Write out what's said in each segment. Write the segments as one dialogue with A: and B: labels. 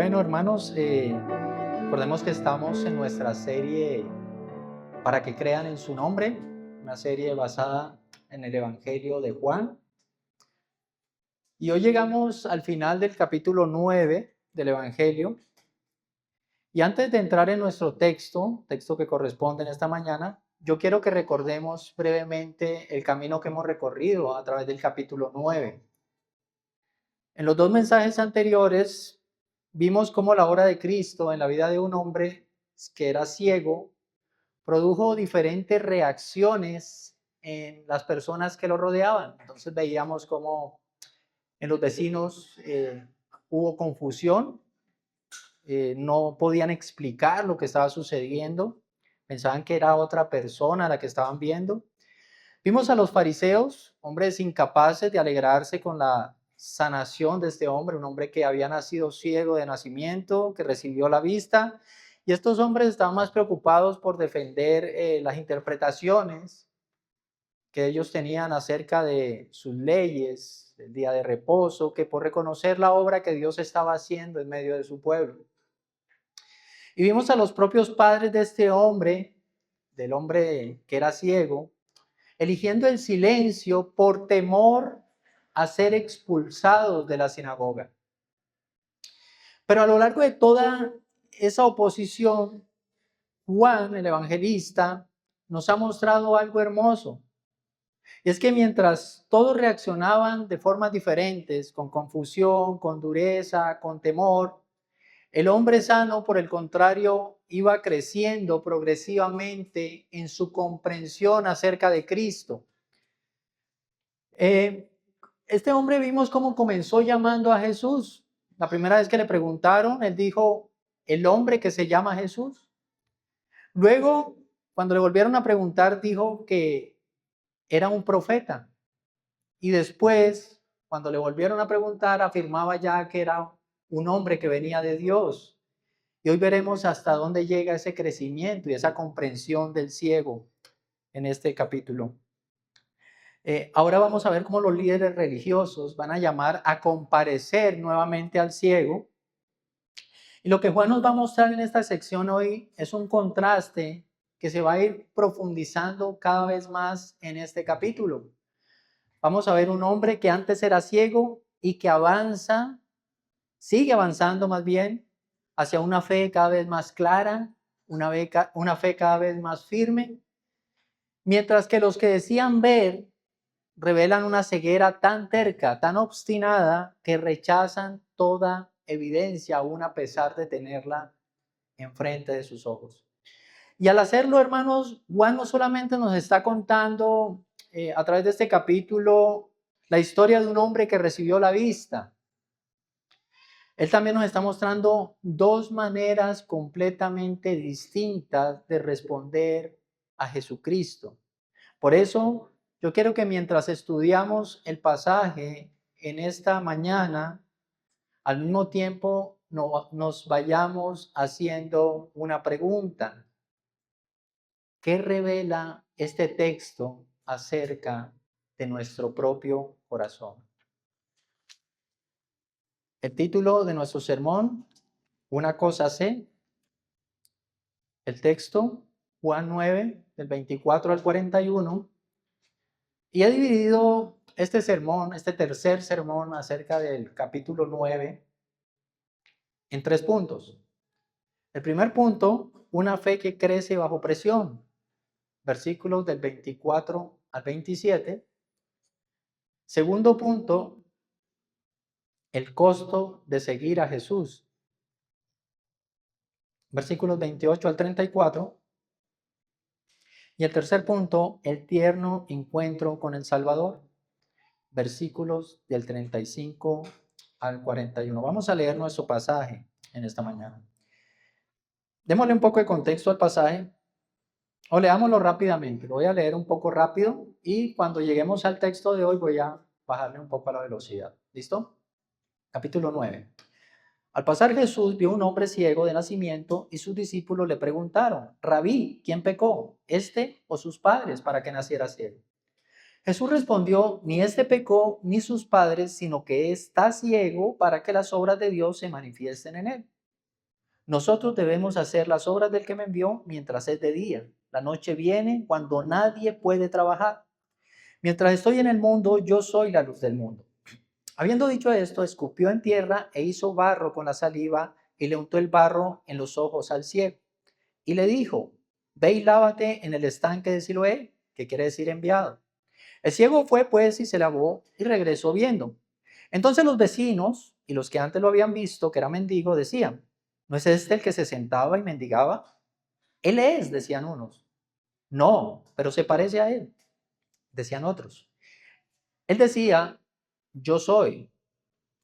A: Bueno, hermanos, recordemos que estamos en nuestra serie para que crean en su nombre, una serie basada en el Evangelio de Juan. Y hoy llegamos al final del capítulo 9 del Evangelio. Y antes de entrar en nuestro texto que corresponde en esta mañana, yo quiero que recordemos brevemente el camino que hemos recorrido a través del capítulo 9. En los dos mensajes anteriores vimos cómo la obra de Cristo en la vida de un hombre que era ciego produjo diferentes reacciones en las personas que lo rodeaban. Entonces veíamos cómo en los vecinos hubo confusión, no podían explicar lo que estaba sucediendo, pensaban que era otra persona la que estaban viendo. Vimos a los fariseos, hombres incapaces de alegrarse con la sanación de este hombre, un hombre que había nacido ciego de nacimiento, que recibió la vista, y estos hombres estaban más preocupados por defender las interpretaciones que ellos tenían acerca de sus leyes, del día de reposo, que por reconocer la obra que Dios estaba haciendo en medio de su pueblo. Y vimos a los propios padres de este hombre, del hombre que era ciego, eligiendo el silencio por temor a ser expulsados de la sinagoga. Pero a lo largo de toda esa oposición, Juan, el evangelista, nos ha mostrado algo hermoso. Y es que mientras todos reaccionaban de formas diferentes, con confusión, con dureza, con temor, el hombre sano, por el contrario, iba creciendo progresivamente en su comprensión acerca de Cristo. Este hombre vimos cómo comenzó llamando a Jesús. La primera vez que le preguntaron, él dijo, el hombre que se llama Jesús. Luego, cuando le volvieron a preguntar, dijo que era un profeta. Y después, cuando le volvieron a preguntar, afirmaba ya que era un hombre que venía de Dios. Y hoy veremos hasta dónde llega ese crecimiento y esa comprensión del ciego en este capítulo. Ahora vamos a ver cómo los líderes religiosos van a llamar a comparecer nuevamente al ciego. Y lo que Juan nos va a mostrar en esta sección hoy es un contraste que se va a ir profundizando cada vez más en este capítulo. Vamos a ver un hombre que antes era ciego y que avanza, sigue avanzando más bien, hacia una fe cada vez más clara, una fe cada vez más firme, mientras que los que decían ver revelan una ceguera tan terca, tan obstinada, que rechazan toda evidencia, aún a pesar de tenerla enfrente de sus ojos. Y al hacerlo, hermanos, Juan no solamente nos está contando a través de este capítulo la historia de un hombre que recibió la vista. Él también nos está mostrando dos maneras completamente distintas de responder a Jesucristo. Por eso, yo quiero que mientras estudiamos el pasaje en esta mañana, al mismo tiempo nos vayamos haciendo una pregunta. ¿Qué revela este texto acerca de nuestro propio corazón? El título de nuestro sermón, Una cosa sé. El texto, Juan 9, del 24 al 41. Y he dividido este sermón, este tercer sermón acerca del capítulo 9, en tres puntos. El primer punto, una fe que crece bajo presión. Versículos del 24 al 27. Segundo punto, el costo de seguir a Jesús. Versículos 28 al 34. Y el tercer punto, el tierno encuentro con el Salvador. Versículos del 35 al 41. Vamos a leer nuestro pasaje en esta mañana. Démosle un poco de contexto al pasaje o leámoslo rápidamente. Lo voy a leer un poco rápido y cuando lleguemos al texto de hoy voy a bajarle un poco a la velocidad. ¿Listo? Capítulo 9. Al pasar Jesús vio un hombre ciego de nacimiento y sus discípulos le preguntaron, Rabí, ¿quién pecó, este o sus padres, para que naciera ciego? Jesús respondió, ni este pecó ni sus padres, sino que está ciego para que las obras de Dios se manifiesten en él. Nosotros debemos hacer las obras del que me envió mientras es de día. La noche viene cuando nadie puede trabajar. Mientras estoy en el mundo, yo soy la luz del mundo. Habiendo dicho esto, escupió en tierra e hizo barro con la saliva y le untó el barro en los ojos al ciego. Y le dijo, ve y lávate en el estanque de Siloé, que quiere decir enviado. El ciego fue pues y se lavó y regresó viendo. Entonces los vecinos y los que antes lo habían visto, que era mendigo, decían, ¿no es este el que se sentaba y mendigaba? Él es, decían unos. No, pero se parece a él, decían otros. Él decía, yo soy.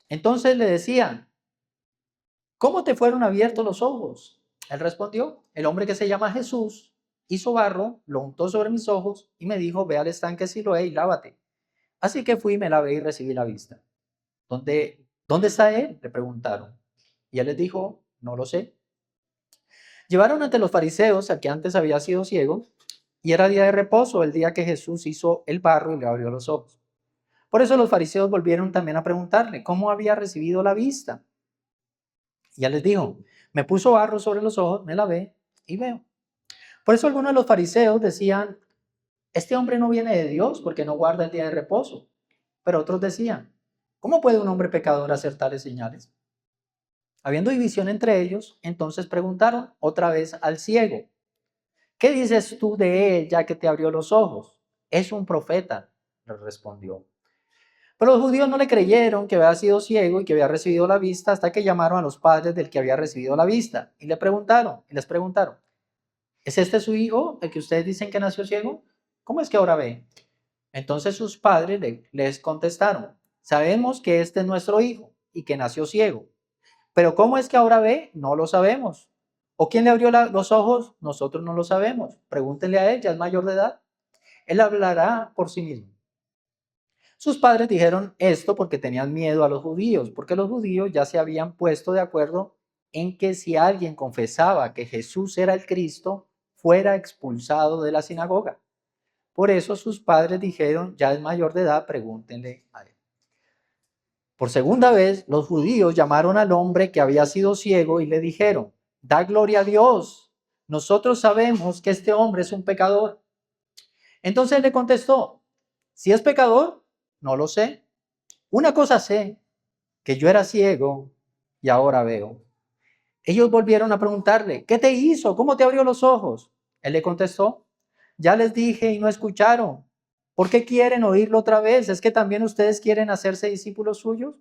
A: Entonces le decían, ¿cómo te fueron abiertos los ojos? Él respondió, el hombre que se llama Jesús hizo barro, lo untó sobre mis ojos y me dijo, ve al estanque Siloé y lávate. Así que fui, me lavé y recibí la vista. ¿Dónde está él? Le preguntaron. Y él les dijo, no lo sé. Llevaron ante los fariseos al que antes había sido ciego, y era día de reposo, el día que Jesús hizo el barro y le abrió los ojos. Por eso los fariseos volvieron también a preguntarle cómo había recibido la vista. Y él les dijo, me puso barro sobre los ojos, me lavé y veo. Por eso algunos de los fariseos decían, este hombre no viene de Dios porque no guarda el día de reposo. Pero otros decían, ¿cómo puede un hombre pecador hacer tales señales? Habiendo división entre ellos, entonces preguntaron otra vez al ciego, ¿qué dices tú de él ya que te abrió los ojos? Es un profeta, le respondió. Pero los judíos no le creyeron que había sido ciego y que había recibido la vista hasta que llamaron a los padres del que había recibido la vista y les preguntaron, ¿es este su hijo, el que ustedes dicen que nació ciego? ¿Cómo es que ahora ve? Entonces sus padres les contestaron, sabemos que este es nuestro hijo y que nació ciego, pero ¿cómo es que ahora ve? No lo sabemos. ¿O quién le abrió los ojos? Nosotros no lo sabemos. Pregúntenle a él, ya es mayor de edad. Él hablará por sí mismo. Sus padres dijeron esto porque tenían miedo a los judíos, porque los judíos ya se habían puesto de acuerdo en que si alguien confesaba que Jesús era el Cristo, fuera expulsado de la sinagoga. Por eso sus padres dijeron, ya es mayor de edad, pregúntenle a él. Por segunda vez, los judíos llamaron al hombre que había sido ciego y le dijeron, da gloria a Dios, nosotros sabemos que este hombre es un pecador. Entonces le contestó, si es pecador, no lo sé. Una cosa sé, que yo era ciego y ahora veo. Ellos volvieron a preguntarle, ¿qué te hizo? ¿Cómo te abrió los ojos? Él le contestó, ya les dije y no escucharon. ¿Por qué quieren oírlo otra vez? ¿Es que también ustedes quieren hacerse discípulos suyos?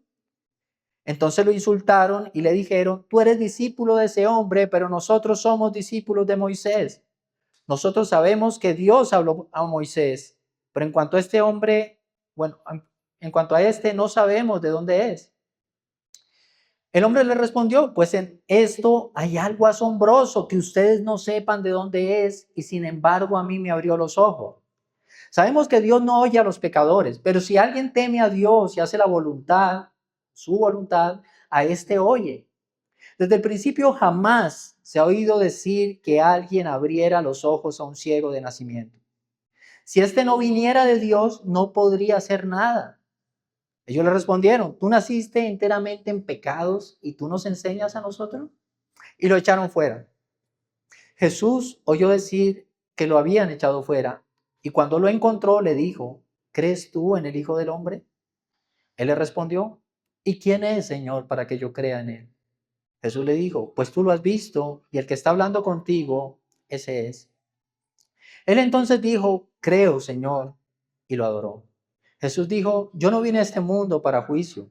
A: Entonces lo insultaron y le dijeron, tú eres discípulo de ese hombre, pero nosotros somos discípulos de Moisés. Nosotros sabemos que Dios habló a Moisés, pero en cuanto a este hombre, bueno, en cuanto a este no sabemos de dónde es. El hombre le respondió, pues en esto hay algo asombroso que ustedes no sepan de dónde es y sin embargo a mí me abrió los ojos. Sabemos que Dios no oye a los pecadores, pero si alguien teme a Dios y hace la voluntad, su voluntad, a este oye. Desde el principio jamás se ha oído decir que alguien abriera los ojos a un ciego de nacimiento. Si éste no viniera de Dios, no podría hacer nada. Ellos le respondieron, ¿tú naciste enteramente en pecados y tú nos enseñas a nosotros? Y lo echaron fuera. Jesús oyó decir que lo habían echado fuera y cuando lo encontró le dijo, ¿crees tú en el Hijo del Hombre? Él le respondió, ¿y quién es, Señor, para que yo crea en él? Jesús le dijo, pues tú lo has visto y el que está hablando contigo, ese es. Él entonces dijo, creo, Señor, y lo adoró. Jesús dijo, yo no vine a este mundo para juicio,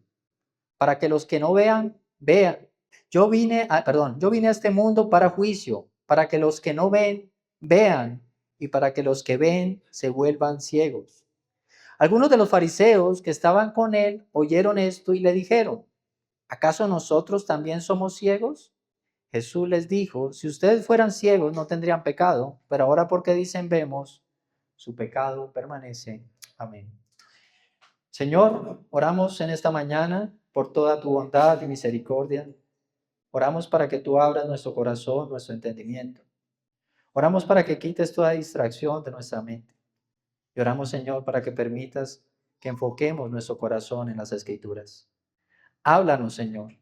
A: para que los que no vean, vean. Yo vine a este mundo para juicio, para que los que no ven, vean, y para que los que ven se vuelvan ciegos. Algunos de los fariseos que estaban con él oyeron esto y le dijeron, ¿acaso nosotros también somos ciegos? Jesús les dijo, si ustedes fueran ciegos no tendrían pecado, pero ahora porque dicen vemos, su pecado permanece. Amén. Señor, oramos en esta mañana por toda tu bondad y misericordia. Oramos para que tú abras nuestro corazón, nuestro entendimiento. Oramos para que quites toda distracción de nuestra mente. Y oramos, Señor, para que permitas que enfoquemos nuestro corazón en las Escrituras. Háblanos, Señor.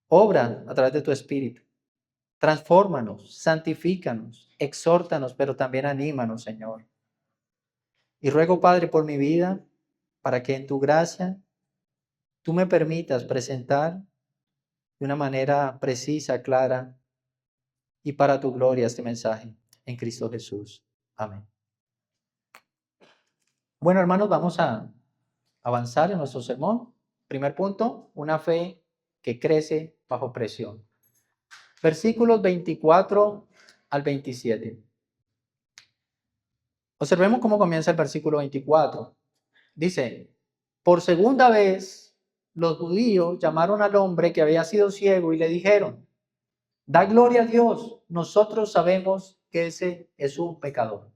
A: Obra a través de tu Espíritu. Transfórmanos, santifícanos, exhórtanos, pero también anímanos, Señor. Y ruego, Padre, por mi vida, para que en tu gracia tú me permitas presentar de una manera precisa, clara y para tu gloria este mensaje en Cristo Jesús. Amén. Bueno, hermanos, vamos a avanzar en nuestro sermón. Primer punto, una fe que crece bajo presión. Versículos 24 al 27. Observemos cómo comienza el versículo 24. Dice, por segunda vez los judíos llamaron al hombre que había sido ciego y le dijeron, da gloria a Dios, nosotros sabemos que ese es un pecador.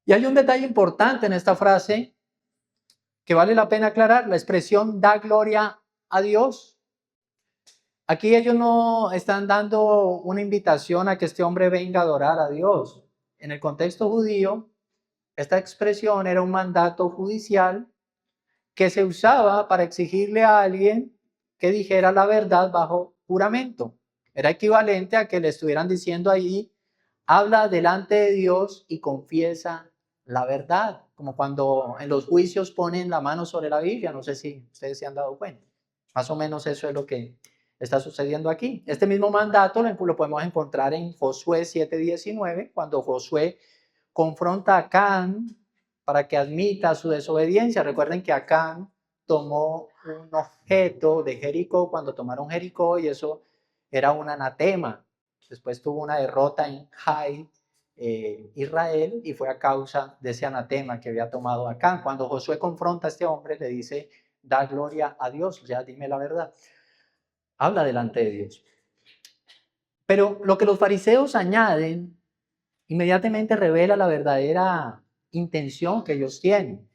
A: Y hay un detalle importante en esta frase que vale la pena aclarar, la expresión da gloria a Dios. Aquí ellos no están dando una invitación a que este hombre venga a adorar a Dios. En el contexto judío, esta expresión era un mandato judicial que se usaba para exigirle a alguien que dijera la verdad bajo juramento. Era equivalente a que le estuvieran diciendo ahí, habla delante de Dios y confiesa la verdad, como cuando en los juicios ponen la mano sobre la Biblia, no sé si ustedes se han dado cuenta. Más o menos eso es lo que está sucediendo aquí. Este mismo mandato lo podemos encontrar en Josué 7:19, cuando Josué confronta a Acán para que admita su desobediencia. Recuerden que Acán tomó un objeto de Jericó cuando tomaron Jericó y eso era un anatema. Después tuvo una derrota en Jai, Israel, y fue a causa de ese anatema que había tomado Acán. Cuando Josué confronta a este hombre, le dice, da gloria a Dios, ya dime la verdad. Habla delante de Dios. Pero lo que los fariseos añaden inmediatamente revela la verdadera intención que ellos tienen.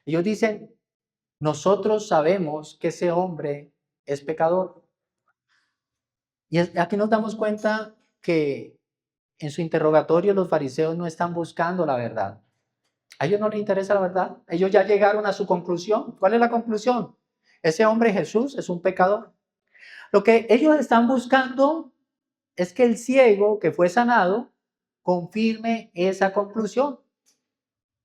A: Ellos dicen, nosotros sabemos que ese hombre es pecador. Y aquí nos damos cuenta que en su interrogatorio los fariseos no están buscando la verdad. A ellos no les interesa la verdad. Ellos ya llegaron a su conclusión. ¿Cuál es la conclusión? Ese hombre Jesús es un pecador. Lo que ellos están buscando es que el ciego que fue sanado confirme esa conclusión.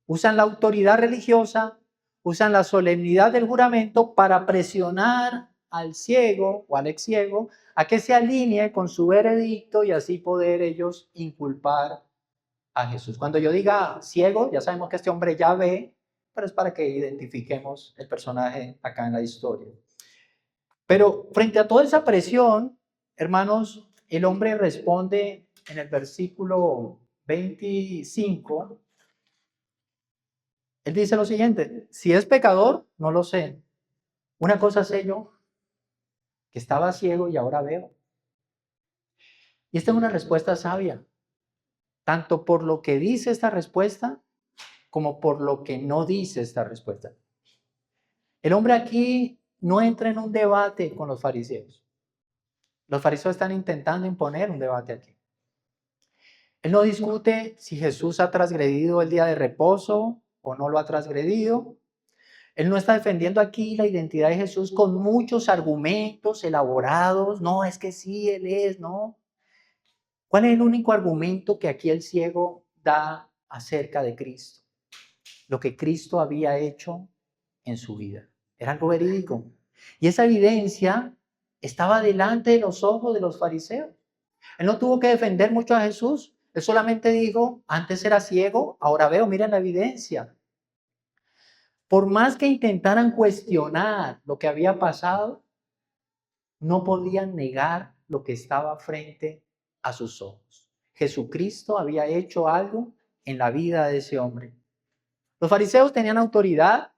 A: Usan la autoridad religiosa, usan la solemnidad del juramento para presionar al ciego o al ex ciego a que se alinee con su veredicto y así poder ellos inculpar a Jesús. Cuando yo diga ciego, ya sabemos que este hombre ya ve, pero es para que identifiquemos el personaje acá en la historia. Pero frente a toda esa presión, hermanos, el hombre responde en el versículo 25. Él dice lo siguiente, si es pecador, no lo sé. Una cosa sé yo, que estaba ciego y ahora veo. Y esta es una respuesta sabia, tanto por lo que dice esta respuesta, como por lo que no dice esta respuesta. El hombre aquí no entra en un debate con los fariseos. Los fariseos están intentando imponer un debate aquí. Él no discute si Jesús ha transgredido el día de reposo o no lo ha transgredido. Él no está defendiendo aquí la identidad de Jesús con muchos argumentos elaborados. No, es que sí, Él es, no. ¿Cuál es el único argumento que aquí el ciego da acerca de Cristo? Lo que Cristo había hecho en su vida. Era algo verídico. Y esa evidencia estaba delante de los ojos de los fariseos. Él no tuvo que defender mucho a Jesús. Él solamente dijo, antes era ciego, ahora veo, miren la evidencia. Por más que intentaran cuestionar lo que había pasado, no podían negar lo que estaba frente a sus ojos. Jesucristo había hecho algo en la vida de ese hombre. Los fariseos tenían autoridad,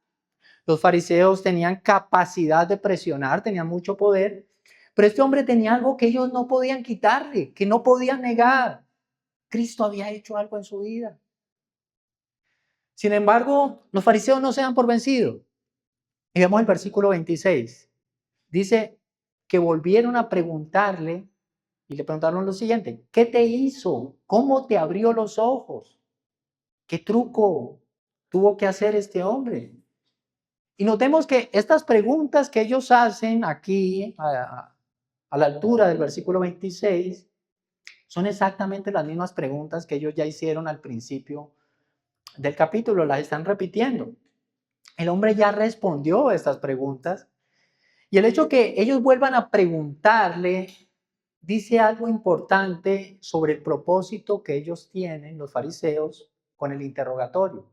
A: los fariseos tenían capacidad de presionar, tenían mucho poder, pero este hombre tenía algo que ellos no podían quitarle, que no podían negar. Cristo había hecho algo en su vida. Sin embargo, los fariseos no se dan por vencidos. Y vemos el versículo 26. Dice que volvieron a preguntarle y le preguntaron lo siguiente, ¿qué te hizo? ¿Cómo te abrió los ojos? ¿Qué truco tuvo que hacer este hombre? Y notemos que estas preguntas que ellos hacen aquí, a la altura del versículo 26, Son exactamente las mismas preguntas que ellos ya hicieron al principio del capítulo, las están repitiendo. El hombre ya respondió a estas preguntas y el hecho que ellos vuelvan a preguntarle dice algo importante sobre el propósito que ellos tienen, los fariseos, con el interrogatorio.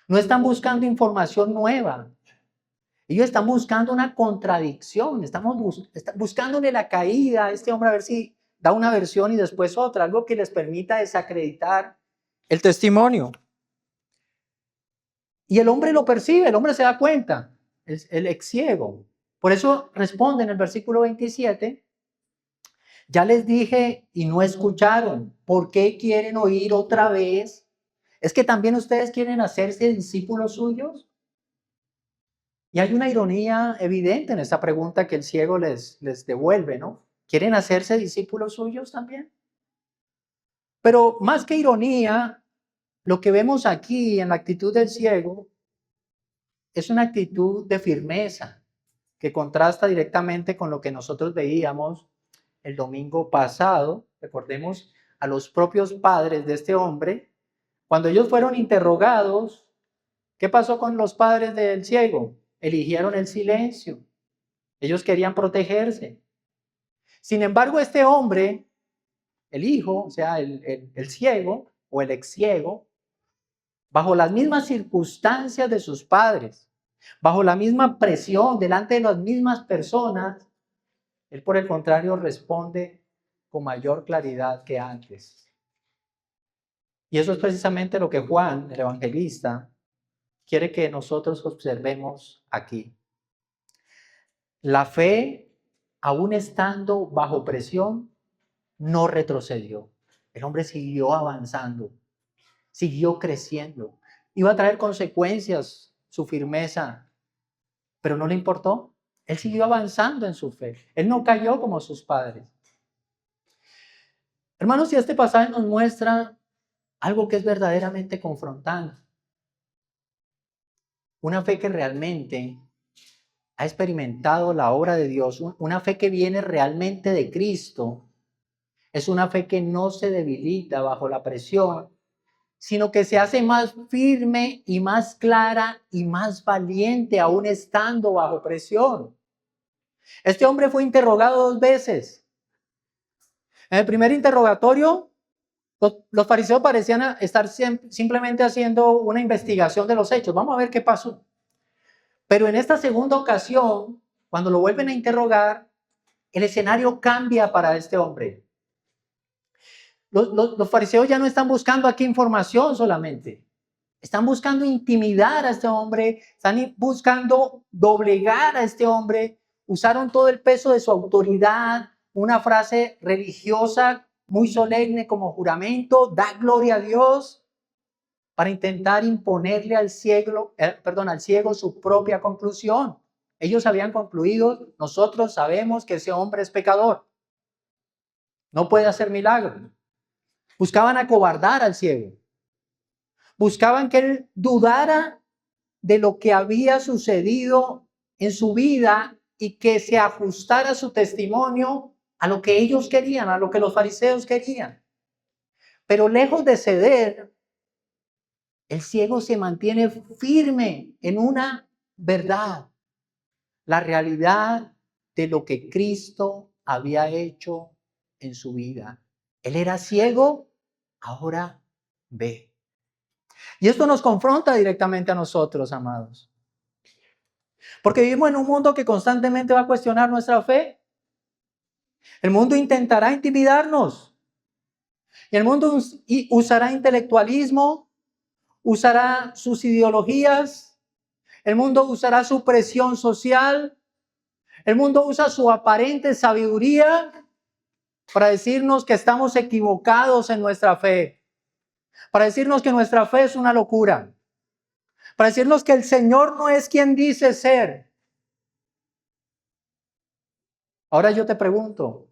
A: No están buscando información nueva. Ellos están buscando una contradicción. Están buscándole la caída a este hombre a ver si da una versión y después otra, algo que les permita desacreditar el testimonio. Y el hombre lo percibe, el hombre se da cuenta, es el ex ciego. Por eso responde en el versículo 27, ya les dije y no escucharon, ¿por qué quieren oír otra vez? ¿Es que también ustedes quieren hacerse discípulos suyos? Y hay una ironía evidente en esta pregunta que el ciego les devuelve, ¿no? ¿Quieren hacerse discípulos suyos también? Pero más que ironía, lo que vemos aquí en la actitud del ciego es una actitud de firmeza que contrasta directamente con lo que nosotros veíamos el domingo pasado. Recordemos a los propios padres de este hombre, cuando ellos fueron interrogados, ¿qué pasó con los padres del ciego? Eligieron el silencio. Ellos querían protegerse. Sin embargo, este hombre, el hijo, o sea, el ciego o el ex ciego, bajo las mismas circunstancias de sus padres, bajo la misma presión, delante de las mismas personas, él por el contrario responde con mayor claridad que antes. Y eso es precisamente lo que Juan, el evangelista, quiere que nosotros observemos aquí. La fe, aún estando bajo presión, no retrocedió. El hombre siguió avanzando, siguió creciendo. Iba a traer consecuencias su firmeza, pero no le importó. Él siguió avanzando en su fe. Él no cayó como sus padres. Hermanos, si este pasaje nos muestra algo que es verdaderamente confrontante, una fe que realmente ha experimentado la obra de Dios, una fe que viene realmente de Cristo, es una fe que no se debilita bajo la presión, sino que se hace más firme y más clara y más valiente aún estando bajo presión. Este hombre fue interrogado 2 veces. En el primer interrogatorio, los fariseos parecían estar simplemente haciendo una investigación de los hechos. Vamos a ver qué pasó. Pero en esta segunda ocasión, cuando lo vuelven a interrogar, el escenario cambia para este hombre. Los fariseos ya no están buscando aquí información solamente. Están buscando intimidar a este hombre, están buscando doblegar a este hombre. Usaron todo el peso de su autoridad, una frase religiosa muy solemne como juramento, da gloria a Dios, para intentar imponerle al ciego su propia conclusión. Ellos habían concluido, nosotros sabemos que ese hombre es pecador, no puede hacer milagros. Buscaban acobardar al ciego. Buscaban que él dudara de lo que había sucedido en su vida y que se ajustara su testimonio a lo que ellos querían, a lo que los fariseos querían. Pero lejos de ceder, el ciego se mantiene firme en una verdad, la realidad de lo que Cristo había hecho en su vida. Él era ciego, ahora ve. Y esto nos confronta directamente a nosotros, amados. Porque vivimos en un mundo que constantemente va a cuestionar nuestra fe. El mundo intentará intimidarnos. Y el mundo usará intelectualismo, usará sus ideologías, el mundo usará su presión social, el mundo usa su aparente sabiduría para decirnos que estamos equivocados en nuestra fe, para decirnos que nuestra fe es una locura, para decirnos que el Señor no es quien dice ser. Ahora yo te pregunto,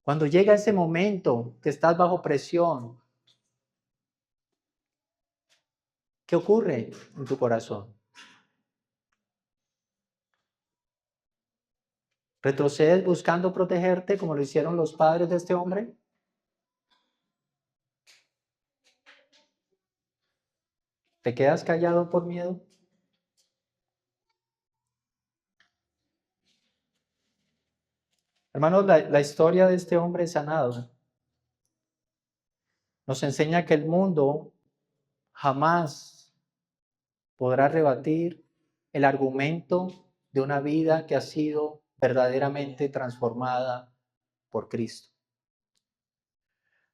A: cuando llega ese momento que estás bajo presión, ¿qué ocurre en tu corazón? ¿Retrocedes buscando protegerte como lo hicieron los padres de este hombre? ¿Te quedas callado por miedo? Hermanos, la historia de este hombre sanado nos enseña que el mundo jamás podrá rebatir el argumento de una vida que ha sido verdaderamente transformada por Cristo.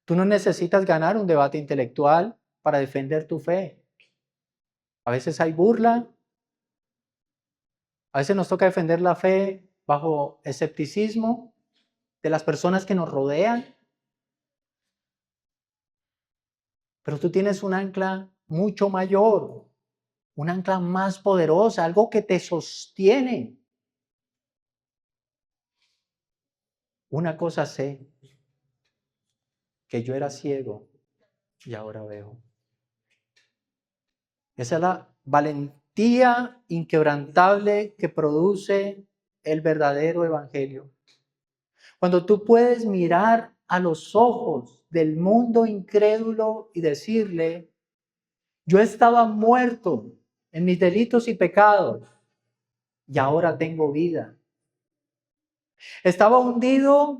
A: Tú no necesitas ganar un debate intelectual para defender tu fe. A veces hay burla, a veces nos toca defender la fe bajo escepticismo de las personas que nos rodean, pero tú tienes un ancla mucho mayor, un ancla más poderosa, algo que te sostiene. Una cosa sé, que yo era ciego y ahora veo. Esa es la valentía inquebrantable que produce el verdadero evangelio. Cuando tú puedes mirar a los ojos del mundo incrédulo y decirle, yo estaba muerto en mis delitos y pecados y ahora tengo vida. Estaba hundido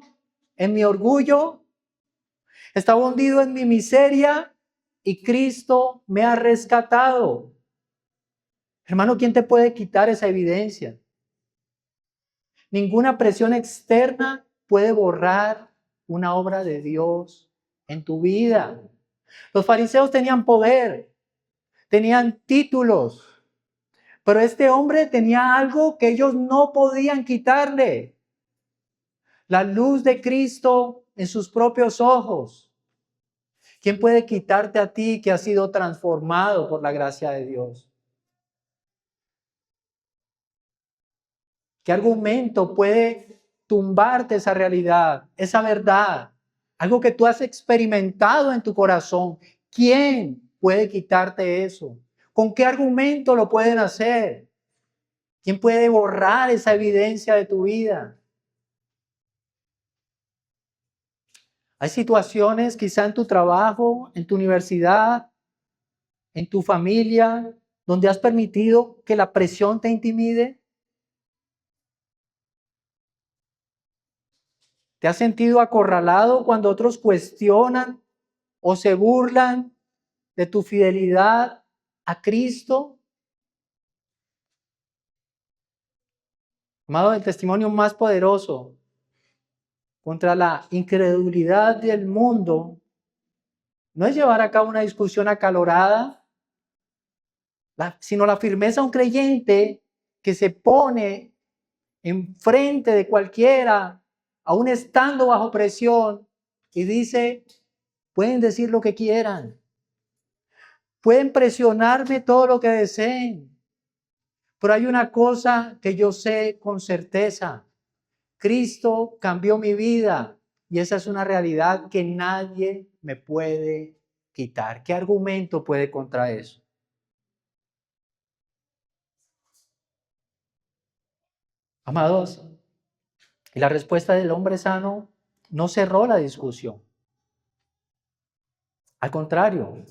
A: en mi orgullo, estaba hundido en mi miseria y Cristo me ha rescatado. Hermano, ¿quién te puede quitar esa evidencia? Ninguna presión externa puede borrar una obra de Dios en tu vida. Los fariseos tenían poder, tenían títulos, pero este hombre tenía algo que ellos no podían quitarle: la luz de Cristo en sus propios ojos. ¿Quién puede quitarte a ti que has sido transformado por la gracia de Dios? ¿Qué argumento puede tumbarte esa realidad, esa verdad? Algo que tú has experimentado en tu corazón. ¿Quién puede quitarte eso? ¿Con qué argumento lo pueden hacer? ¿Quién puede borrar esa evidencia de tu vida? Hay situaciones, quizá en tu trabajo, en tu universidad, en tu familia, donde has permitido que la presión te intimide. ¿Te has sentido acorralado cuando otros cuestionan o se burlan de tu fidelidad a Cristo? Amado, el testimonio más poderoso contra la incredulidad del mundo no es llevar a cabo una discusión acalorada, sino la firmeza de un creyente que se pone enfrente de cualquiera, aún estando bajo presión, y dice, pueden decir lo que quieran, pueden presionarme todo lo que deseen, pero hay una cosa que yo sé con certeza: Cristo cambió mi vida y esa es una realidad que nadie me puede quitar. ¿Qué argumento puede contra eso? Amados, y la respuesta del hombre sano no cerró la discusión. Al contrario,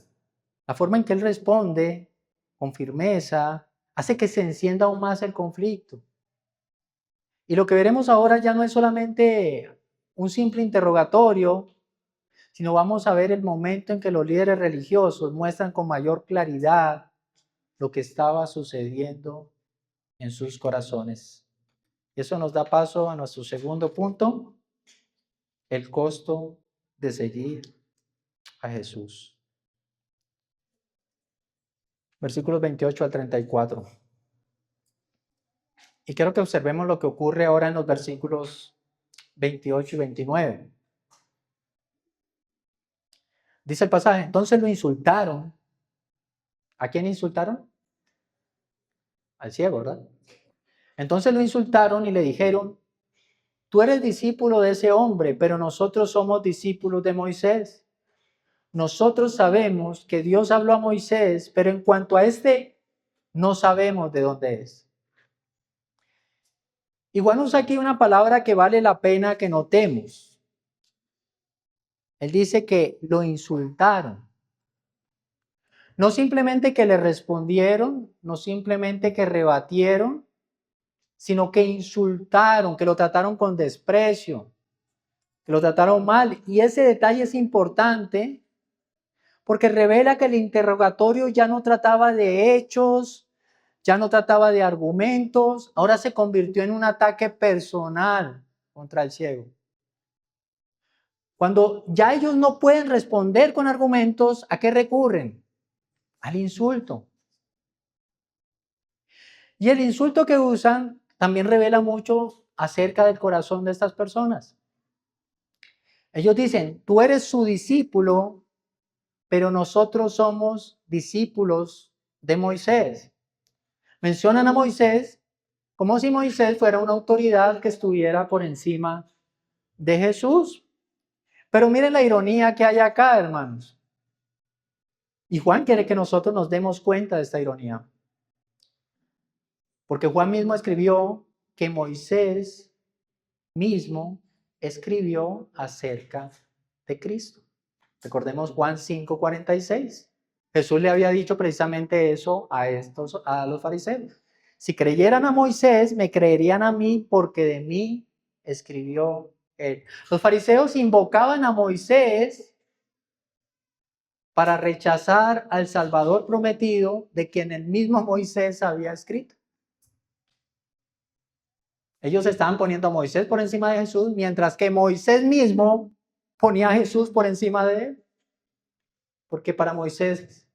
A: la forma en que él responde con firmeza hace que se encienda aún más el conflicto. Y lo que veremos ahora ya no es solamente un simple interrogatorio, sino vamos a ver el momento en que los líderes religiosos muestran con mayor claridad lo que estaba sucediendo en sus corazones. Y eso nos da paso a nuestro segundo punto: el costo de seguir a Jesús. Versículos 28 al 34. Y quiero que observemos lo que ocurre ahora en los versículos 28 y 29. Dice el pasaje, entonces lo insultaron. ¿A quién insultaron? Al ciego, ¿verdad? Entonces lo insultaron y le dijeron, tú eres discípulo de ese hombre, pero nosotros somos discípulos de Moisés. Nosotros sabemos que Dios habló a Moisés, pero en cuanto a este, no sabemos de dónde es. Y Juan usa aquí una palabra que vale la pena que notemos. Él dice que lo insultaron. No simplemente que le respondieron, no simplemente que rebatieron, sino que insultaron, que lo trataron con desprecio, que lo trataron mal. Y ese detalle es importante porque revela que el interrogatorio ya no trataba de hechos, ya no trataba de argumentos, ahora se convirtió en un ataque personal contra el ciego. Cuando ya ellos no pueden responder con argumentos, ¿a qué recurren? Al insulto. Y el insulto que usan también revela mucho acerca del corazón de estas personas. Ellos dicen, tú eres su discípulo, pero nosotros somos discípulos de Moisés. Mencionan a Moisés como si Moisés fuera una autoridad que estuviera por encima de Jesús. Pero miren la ironía que hay acá, hermanos. Y Juan quiere que nosotros nos demos cuenta de esta ironía. Porque Juan mismo escribió que Moisés mismo escribió acerca de Cristo. Recordemos Juan 5:46. Jesús le había dicho precisamente eso a los fariseos. Si creyeran a Moisés, me creerían a mí porque de mí escribió él. Los fariseos invocaban a Moisés para rechazar al Salvador prometido de quien el mismo Moisés había escrito. Ellos estaban poniendo a Moisés por encima de Jesús, mientras que Moisés mismo ponía a Jesús por encima de él. Porque para Moisés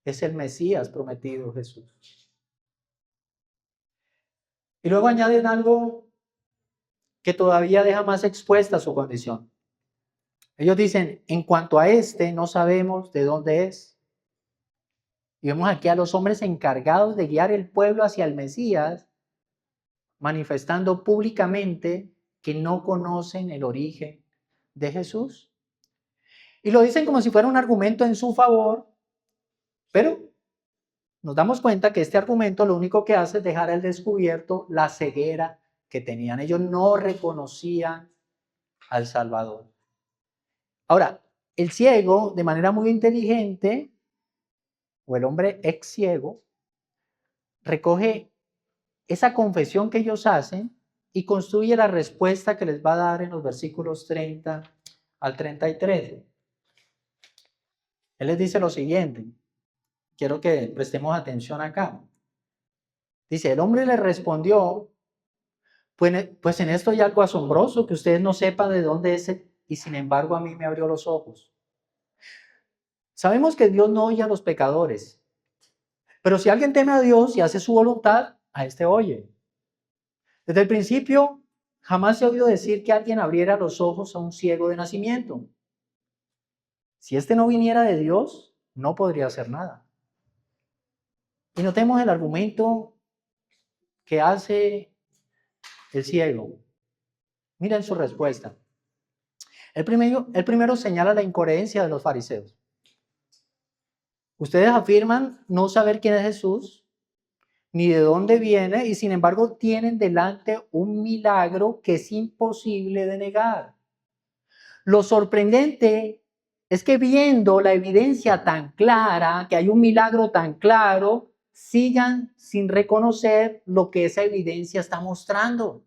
A: es el Mesías prometido, Jesús. Y luego añaden algo que todavía deja más expuesta su condición. Ellos dicen, en cuanto a este, no sabemos de dónde es. Y vemos aquí a los hombres encargados de guiar el pueblo hacia el Mesías, manifestando públicamente que no conocen el origen de Jesús. Y lo dicen como si fuera un argumento en su favor, pero nos damos cuenta que este argumento lo único que hace es dejar al descubierto la ceguera que tenían. Ellos no reconocían al Salvador. Ahora, el ciego, de manera muy inteligente, o el hombre ex ciego, recoge esa confesión que ellos hacen y construye la respuesta que les va a dar en los versículos 30 al 33. Él les dice lo siguiente, quiero que prestemos atención acá. Dice, el hombre le respondió, pues en esto hay algo asombroso, que ustedes no sepan de dónde es, y sin embargo a mí me abrió los ojos. Sabemos que Dios no oye a los pecadores, pero si alguien teme a Dios y hace su voluntad, a este oye. Desde el principio, jamás se ha oído decir que alguien abriera los ojos a un ciego de nacimiento. Si este no viniera de Dios, no podría hacer nada. Y notemos el argumento que hace el ciego. Miren su respuesta. El primero señala la incoherencia de los fariseos. Ustedes afirman no saber quién es Jesús, ni de dónde viene, y sin embargo tienen delante un milagro que es imposible de negar. Lo sorprendente es que viendo la evidencia tan clara, que hay un milagro tan claro, sigan sin reconocer lo que esa evidencia está mostrando.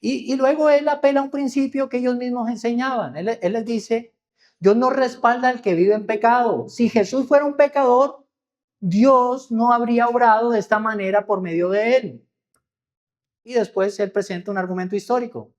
A: Y luego él apela a un principio que ellos mismos enseñaban. Él les dice, Dios no respalda al que vive en pecado. Si Jesús fuera un pecador, Dios no habría obrado de esta manera por medio de él. Y después él presenta un argumento histórico.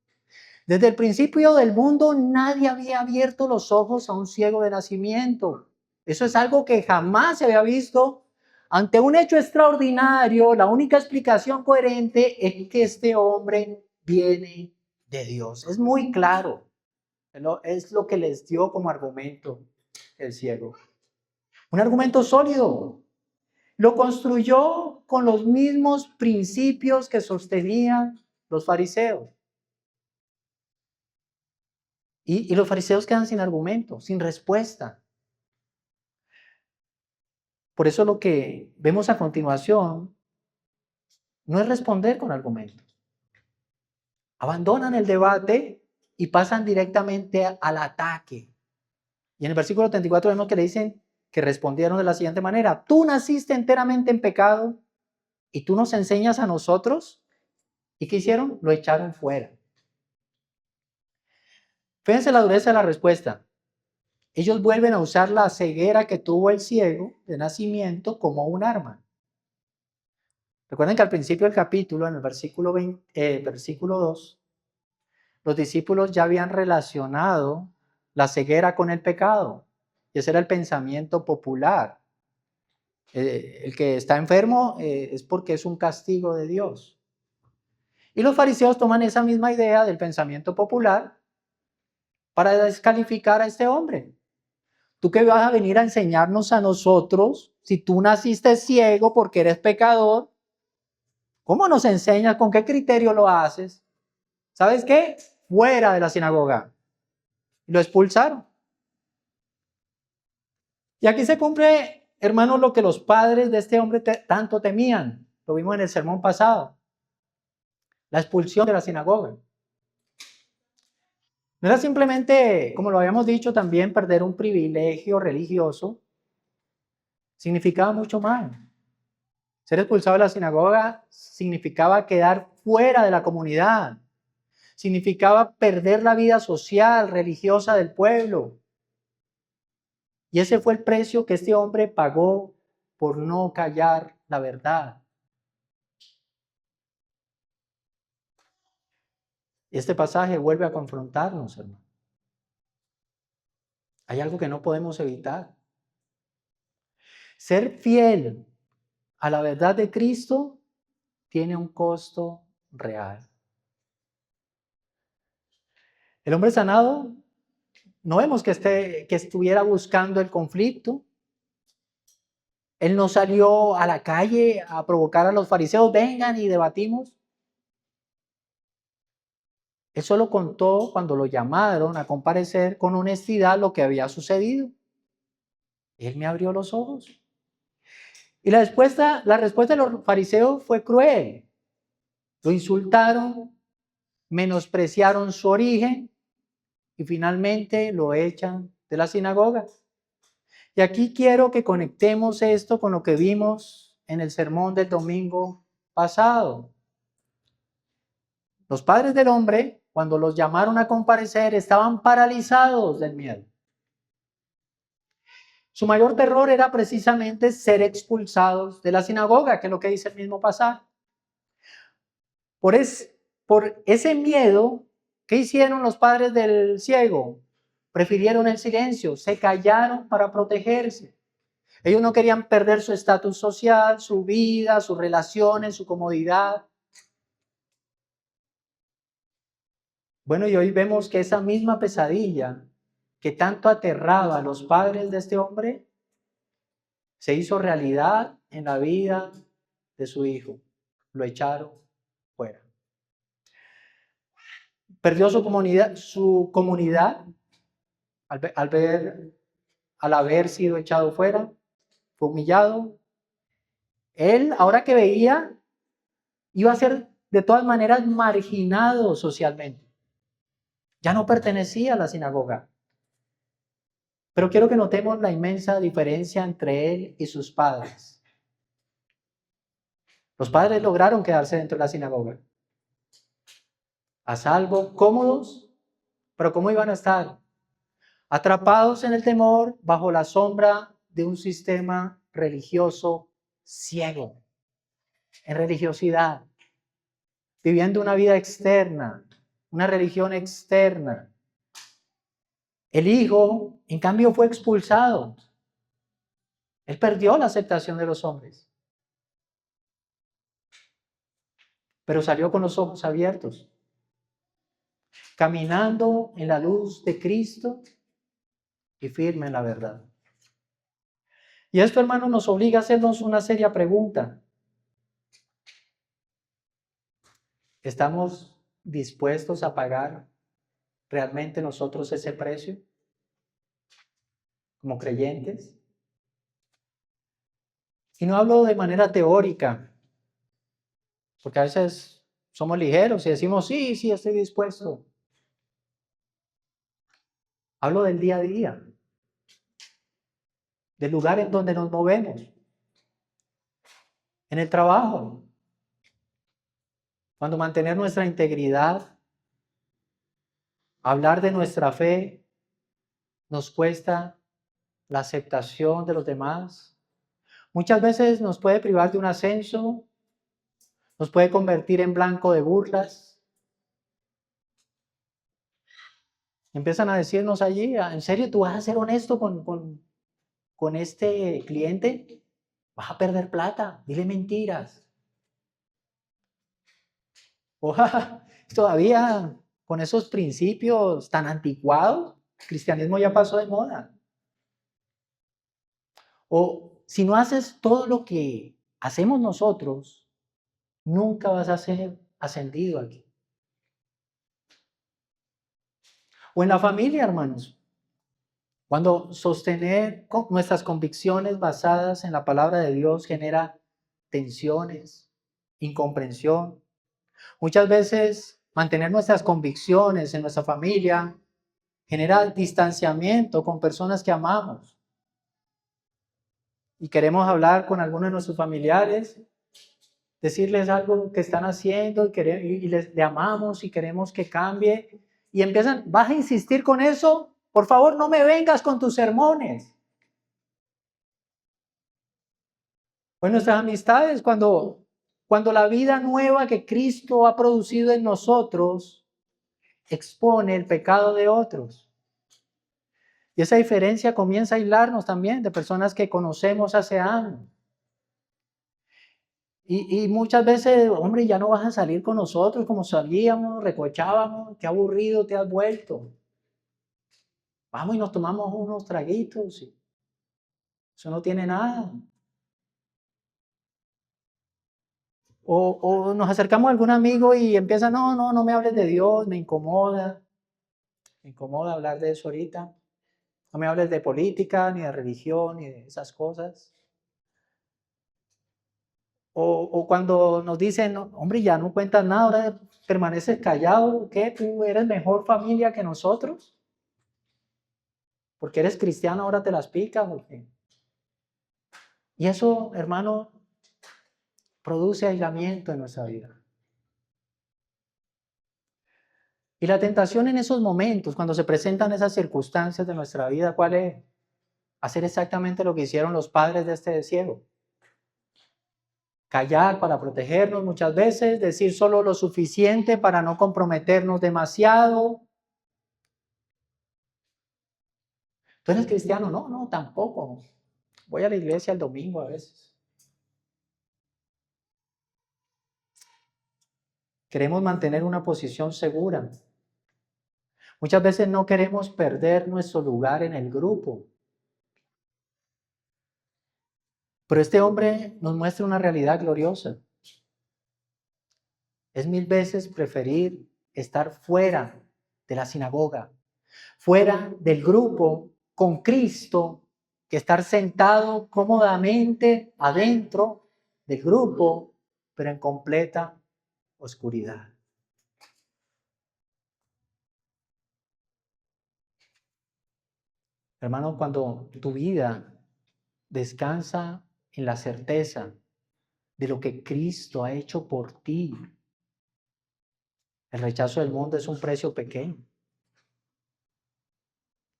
A: Desde el principio del mundo nadie había abierto los ojos a un ciego de nacimiento. Eso es algo que jamás se había visto. Ante un hecho extraordinario, la única explicación coherente es que este hombre viene de Dios. Es muy claro. Es lo que les dio como argumento el ciego. Un argumento sólido. Lo construyó con los mismos principios que sostenían los fariseos. Y los fariseos quedan sin argumento, sin respuesta. Por eso lo que vemos a continuación no es responder con argumentos. Abandonan el debate y pasan directamente al ataque. Y en el versículo 34 vemos que le dicen que respondieron de la siguiente manera: tú naciste enteramente en pecado y tú nos enseñas a nosotros. ¿Y qué hicieron? Lo echaron fuera. Fíjense la dureza de la respuesta. Ellos vuelven a usar la ceguera que tuvo el ciego de nacimiento como un arma. Recuerden que al principio del capítulo, en el versículo 2, los discípulos ya habían relacionado la ceguera con el pecado. Y ese era el pensamiento popular. El que está enfermo es porque es un castigo de Dios. Y los fariseos toman esa misma idea del pensamiento popular para descalificar a este hombre. ¿Tú qué vas a venir a enseñarnos a nosotros si tú naciste ciego porque eres pecador? ¿Cómo nos enseñas? ¿Con qué criterio lo haces? ¿Sabes qué? Fuera de la sinagoga. Lo expulsaron. Y aquí se cumple, hermanos, lo que los padres de este hombre tanto temían. Lo vimos en el sermón pasado. La expulsión de la sinagoga. No era simplemente, como lo habíamos dicho también, perder un privilegio religioso. Significaba mucho más. Ser expulsado de la sinagoga significaba quedar fuera de la comunidad. Significaba perder la vida social, religiosa del pueblo. Y ese fue el precio que este hombre pagó por no callar la verdad. Este pasaje vuelve a confrontarnos, hermano. Hay algo que no podemos evitar. Ser fiel a la verdad de Cristo tiene un costo real. El hombre sanado, no vemos que estuviera buscando el conflicto. Él no salió a la calle a provocar a los fariseos, vengan y debatimos. Él solo contó cuando lo llamaron a comparecer con honestidad lo que había sucedido. Él me abrió los ojos. Y la respuesta de los fariseos fue cruel. Lo insultaron, menospreciaron su origen y finalmente lo echan de la sinagoga. Y aquí quiero que conectemos esto con lo que vimos en el sermón del domingo pasado. Los padres del hombre, cuando los llamaron a comparecer, estaban paralizados del miedo. Su mayor terror era precisamente ser expulsados de la sinagoga, que es lo que dice el mismo pasaje. Por ese miedo, ¿qué hicieron los padres del ciego? Prefirieron el silencio, se callaron para protegerse. Ellos no querían perder su estatus social, su vida, sus relaciones, su comodidad. Bueno, y hoy vemos que esa misma pesadilla que tanto aterraba a los padres de este hombre, se hizo realidad en la vida de su hijo. Lo echaron fuera. Perdió su comunidad al haber sido echado fuera, fue humillado. Él, ahora que veía, iba a ser de todas maneras marginado socialmente. Ya no pertenecía a la sinagoga. Pero quiero que notemos la inmensa diferencia entre él y sus padres. Los padres lograron quedarse dentro de la sinagoga, a salvo, cómodos, pero ¿cómo iban a estar? Atrapados en el temor, bajo la sombra de un sistema religioso ciego, en religiosidad, viviendo una vida externa, una religión externa. El hijo, en cambio, fue expulsado. Él perdió la aceptación de los hombres, pero salió con los ojos abiertos, caminando en la luz de Cristo y firme en la verdad. Y esto, hermano, nos obliga a hacernos una seria pregunta. ¿Estamos dispuestos a pagar realmente nosotros ese precio como creyentes? Y no hablo de manera teórica, Porque a veces somos ligeros y decimos, sí, sí, estoy dispuesto. Hablo del día a día, del lugar en donde nos movemos, en el trabajo, cuando mantener nuestra integridad, hablar de nuestra fe, nos cuesta la aceptación de los demás. Muchas veces nos puede privar de un ascenso, nos puede convertir en blanco de burlas. Empiezan a decirnos allí, ¿en serio tú vas a ser honesto con este cliente? Vas a perder plata, dile mentiras. O todavía con esos principios tan anticuados, el cristianismo ya pasó de moda. O si no haces todo lo que hacemos nosotros, nunca vas a ser ascendido aquí. O en la familia, hermanos. Cuando sostener nuestras convicciones basadas en la palabra de Dios genera tensiones, incomprensión. Muchas veces mantener nuestras convicciones en nuestra familia genera distanciamiento con personas que amamos. Y queremos hablar con algunos de nuestros familiares, decirles algo que están haciendo y le amamos y queremos que cambie. Y empiezan, ¿vas a insistir con eso? Por favor, no me vengas con tus sermones. O en nuestras amistades, cuando la vida nueva que Cristo ha producido en nosotros expone el pecado de otros. Y esa diferencia comienza a aislarnos también de personas que conocemos hace años. Y muchas veces, hombre, ya no vas a salir con nosotros como salíamos, recochábamos, qué aburrido te has vuelto. Vamos y nos tomamos unos traguitos. Eso no tiene nada. O nos acercamos a algún amigo y empieza, no me hables de Dios, me incomoda. Me incomoda hablar de eso ahorita. No me hables de política, ni de religión, ni de esas cosas. O cuando nos dicen, hombre, ya no cuentas nada, ahora permaneces callado, ¿qué? ¿Tú eres mejor familia que nosotros? Porque eres cristiano, ahora te las picas, ¿o qué? Y eso, hermano, produce aislamiento en nuestra vida. Y la tentación en esos momentos, cuando se presentan esas circunstancias de nuestra vida, ¿cuál es? Hacer exactamente lo que hicieron los padres de este ciego. Callar para protegernos muchas veces, decir solo lo suficiente para no comprometernos demasiado. ¿Tú eres cristiano? No, tampoco. Voy a la iglesia el domingo a veces. Queremos mantener una posición segura. Muchas veces no queremos perder nuestro lugar en el grupo. Pero este hombre nos muestra una realidad gloriosa. Es 1000 veces preferir estar fuera de la sinagoga, fuera del grupo con Cristo, que estar sentado cómodamente adentro del grupo, pero en completa oscuridad. Hermano, cuando tu vida descansa en la certeza de lo que Cristo ha hecho por ti, el rechazo del mundo es un precio pequeño.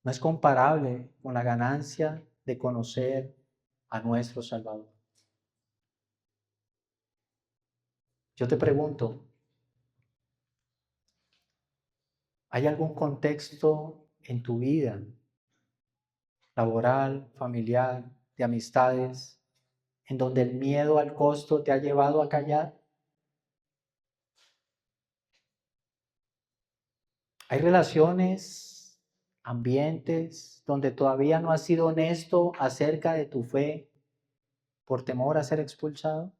A: No es comparable con la ganancia de conocer a nuestro Salvador. Yo te pregunto, ¿hay algún contexto en tu vida, laboral, familiar, de amistades, en donde el miedo al costo te ha llevado a callar? ¿Hay relaciones, ambientes, donde todavía no has sido honesto acerca de tu fe por temor a ser expulsado?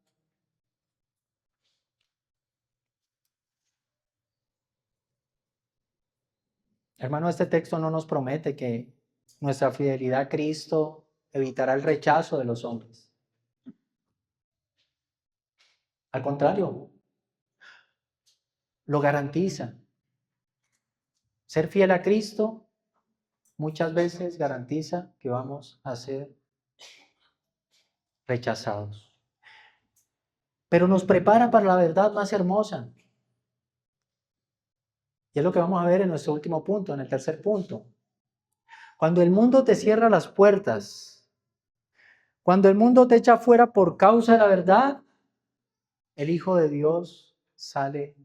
A: Hermano, este texto no nos promete que nuestra fidelidad a Cristo evitará el rechazo de los hombres. Al contrario, lo garantiza. Ser fiel a Cristo muchas veces garantiza que vamos a ser rechazados. Pero nos prepara para la verdad más hermosa. Y es lo que vamos a ver en nuestro último punto, en el tercer punto. Cuando el mundo te cierra las puertas, cuando el mundo te echa fuera por causa de la verdad, el Hijo de Dios sale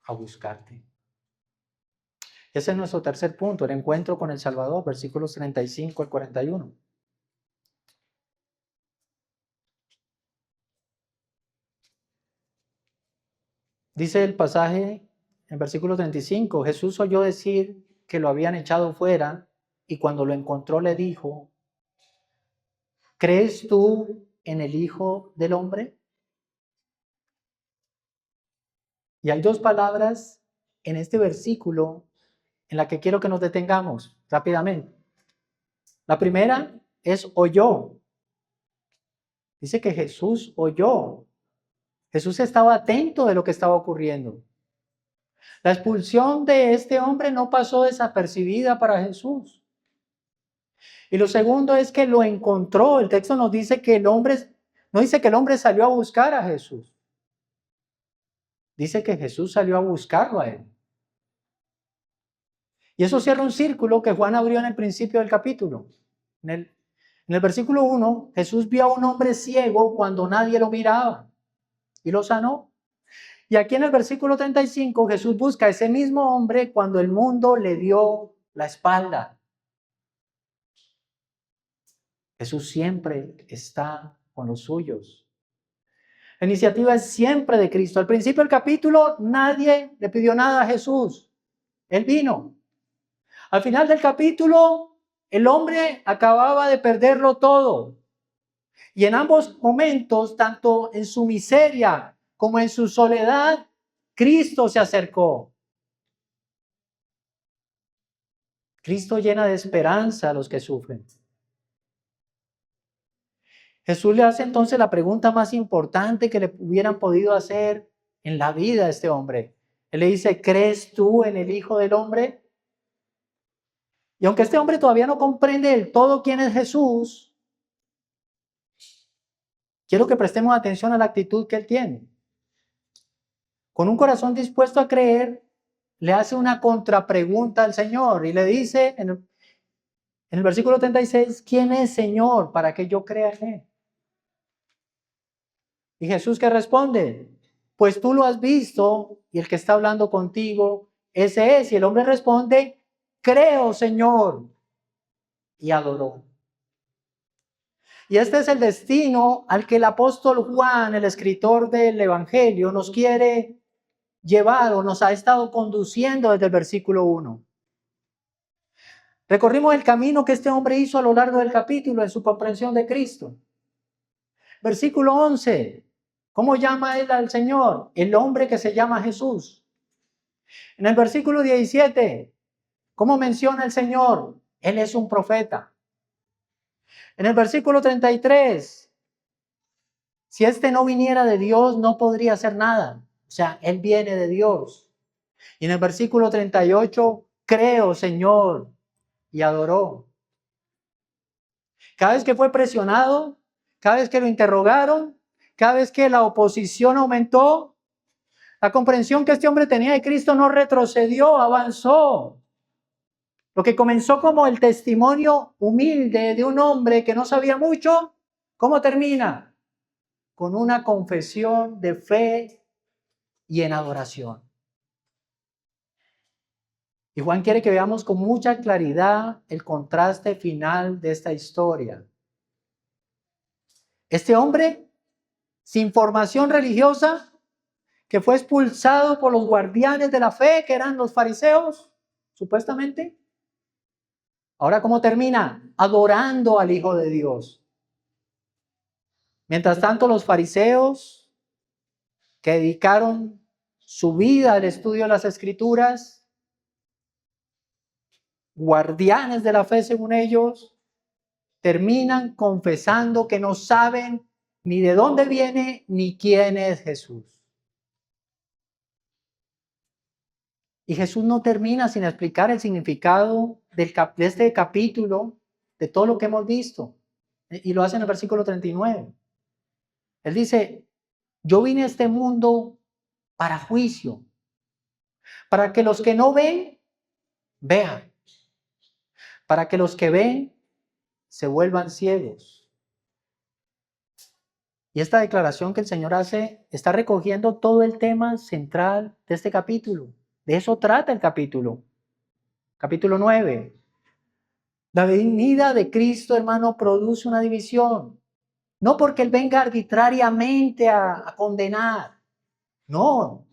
A: a buscarte. Ese es nuestro tercer punto, el encuentro con el Salvador, versículos 35 al 41. Dice el pasaje en versículo 35, Jesús oyó decir que lo habían echado fuera y cuando lo encontró le dijo, ¿crees tú en el Hijo del Hombre? Y hay dos palabras en este versículo en la que quiero que nos detengamos rápidamente. La primera es oyó. Dice que Jesús oyó. Jesús estaba atento de lo que estaba ocurriendo. La expulsión de este hombre no pasó desapercibida para Jesús. Y lo segundo es que lo encontró. El texto nos dice que el hombre, no dice que el hombre salió a buscar a Jesús. Dice que Jesús salió a buscarlo a él. Y eso cierra un círculo que Juan abrió en el principio del capítulo. En el versículo 1, Jesús vio a un hombre ciego cuando nadie lo miraba y lo sanó. Y aquí en el versículo 35, Jesús busca a ese mismo hombre cuando el mundo le dio la espalda. Jesús siempre está con los suyos. La iniciativa es siempre de Cristo. Al principio del capítulo nadie le pidió nada a Jesús. Él vino. Al final del capítulo el hombre acababa de perderlo todo. Y en ambos momentos, tanto en su miseria como en su soledad, Cristo se acercó. Cristo llena de esperanza a los que sufren. Jesús le hace entonces la pregunta más importante que le hubieran podido hacer en la vida a este hombre. Él le dice, ¿crees tú en el Hijo del Hombre? Y aunque este hombre todavía no comprende del todo quién es Jesús, quiero que prestemos atención a la actitud que él tiene. Con un corazón dispuesto a creer, le hace una contrapregunta al Señor y le dice en el versículo 36, ¿quién es Señor para que yo crea en él? Y Jesús, ¿qué responde? Pues tú lo has visto y el que está hablando contigo, ese es. Y el hombre responde, creo, Señor. Y adoró. Y este es el destino al que el apóstol Juan, el escritor del Evangelio, nos quiere llevar o nos ha estado conduciendo desde el versículo 1. Recorrimos el camino que este hombre hizo a lo largo del capítulo en su comprensión de Cristo. Versículo 11. ¿Cómo llama él al Señor? El hombre que se llama Jesús. En el versículo 17, ¿cómo menciona el Señor? Él es un profeta. En el versículo 33, si este no viniera de Dios, no podría hacer nada. O sea, él viene de Dios. Y en el versículo 38, creo, Señor, y adoró. Cada vez que fue presionado, cada vez que lo interrogaron, cada vez que la oposición aumentó, la comprensión que este hombre tenía de Cristo no retrocedió, avanzó. Lo que comenzó como el testimonio humilde de un hombre que no sabía mucho, ¿cómo termina? Con una confesión de fe y en adoración. Y Juan quiere que veamos con mucha claridad el contraste final de esta historia. Este hombre, sin formación religiosa, que fue expulsado por los guardianes de la fe, que eran los fariseos, supuestamente. Ahora, ¿cómo termina? Adorando al Hijo de Dios. Mientras tanto, los fariseos, que dedicaron su vida al estudio de las Escrituras, guardianes de la fe según ellos, terminan confesando que no saben ni de dónde viene ni quién es Jesús. Y Jesús no termina sin explicar el significado de este capítulo, de todo lo que hemos visto. Y lo hace en el versículo 39. Él dice, yo vine a este mundo para juicio, para que los que no ven, vean, para que los que ven se vuelvan ciegos. Y esta declaración que el Señor hace está recogiendo todo el tema central de este capítulo. De eso trata el capítulo. Capítulo 9. La venida de Cristo, hermano, produce una división. No porque Él venga arbitrariamente a condenar. No.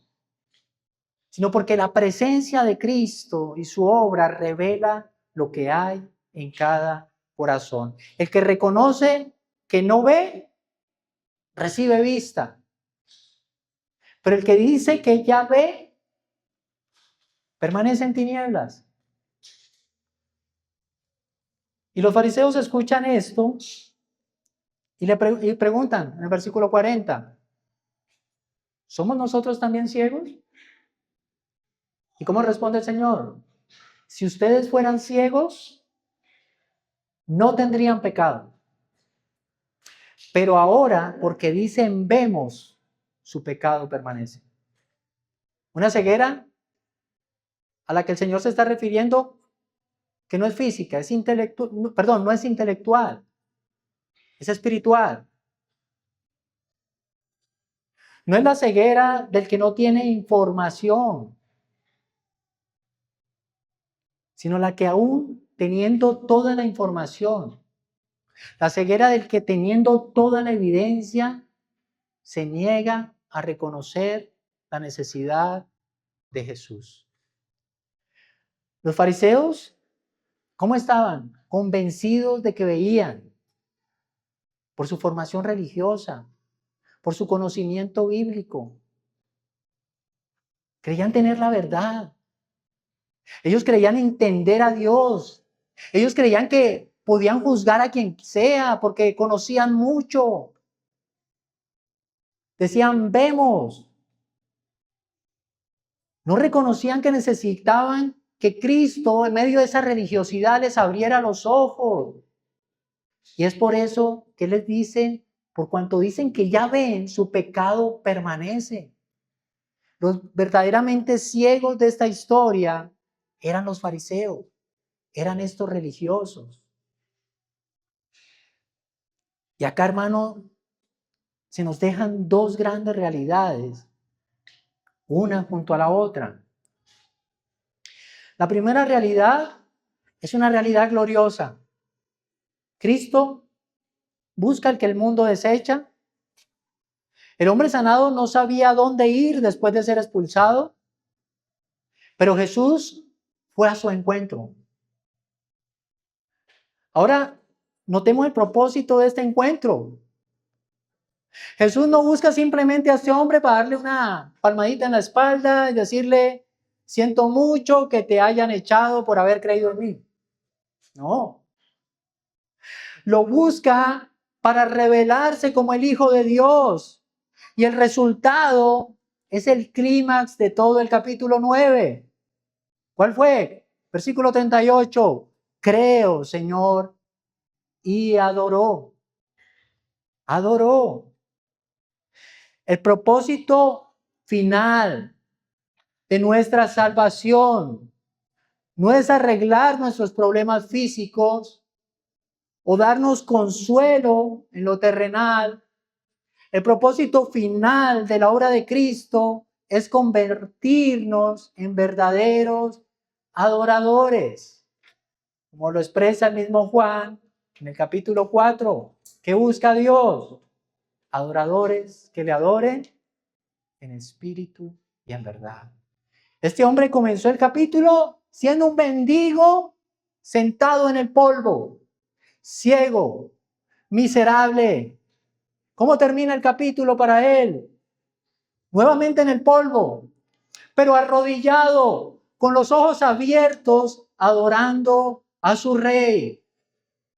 A: Sino porque la presencia de Cristo y su obra revela lo que hay en cada corazón. El que reconoce que no ve, recibe vista. Pero el que dice que ya ve, permanece en tinieblas. Y los fariseos escuchan esto y le preguntan en el versículo 40, ¿somos nosotros también ciegos? ¿Y cómo responde el Señor? Si ustedes fueran ciegos, no tendrían pecado. Pero ahora, porque dicen vemos, su pecado permanece. Una ceguera a la que el Señor se está refiriendo que no es física, es intelectual, no es intelectual, es espiritual. No es la ceguera del que no tiene información, sino la que aún teniendo toda la información, la ceguera del que teniendo toda la evidencia, se niega a reconocer la necesidad de Jesús. Los fariseos, ¿cómo estaban? Convencidos de que veían por su formación religiosa, por su conocimiento bíblico. Creían tener la verdad. Ellos creían entender a Dios. Ellos creían que podían juzgar a quien sea porque conocían mucho. Decían, vemos. No reconocían que necesitaban que Cristo, en medio de esa religiosidad, les abriera los ojos. Y es por eso que les dicen, por cuanto dicen que ya ven, su pecado permanece. Los verdaderamente ciegos de esta historia eran los fariseos, eran estos religiosos. Y acá, hermano, se nos dejan dos grandes realidades, una junto a la otra. La primera realidad es una realidad gloriosa. Cristo busca el que el mundo desecha. El hombre sanado no sabía a dónde ir después de ser expulsado, pero Jesús fue a su encuentro. Ahora, notemos el propósito de este encuentro. Jesús no busca simplemente a este hombre para darle una palmadita en la espalda y decirle, siento mucho que te hayan echado por haber creído en mí. No. Lo busca para revelarse como el Hijo de Dios. Y el resultado es el clímax de todo el capítulo 9. ¿Cuál fue? Versículo 38. Creo, Señor, y adoró. Adoró. El propósito final de nuestra salvación no es arreglar nuestros problemas físicos o darnos consuelo en lo terrenal. El propósito final de la obra de Cristo es convertirnos en verdaderos adoradores, como lo expresa el mismo Juan en el capítulo 4. ¿Qué busca Dios? Adoradores que le adoren en espíritu y en verdad. Este hombre comenzó el capítulo siendo un mendigo sentado en el polvo, ciego, miserable. ¿Cómo termina el capítulo para él? Nuevamente en el polvo, pero arrodillado, con los ojos abiertos, adorando a su rey.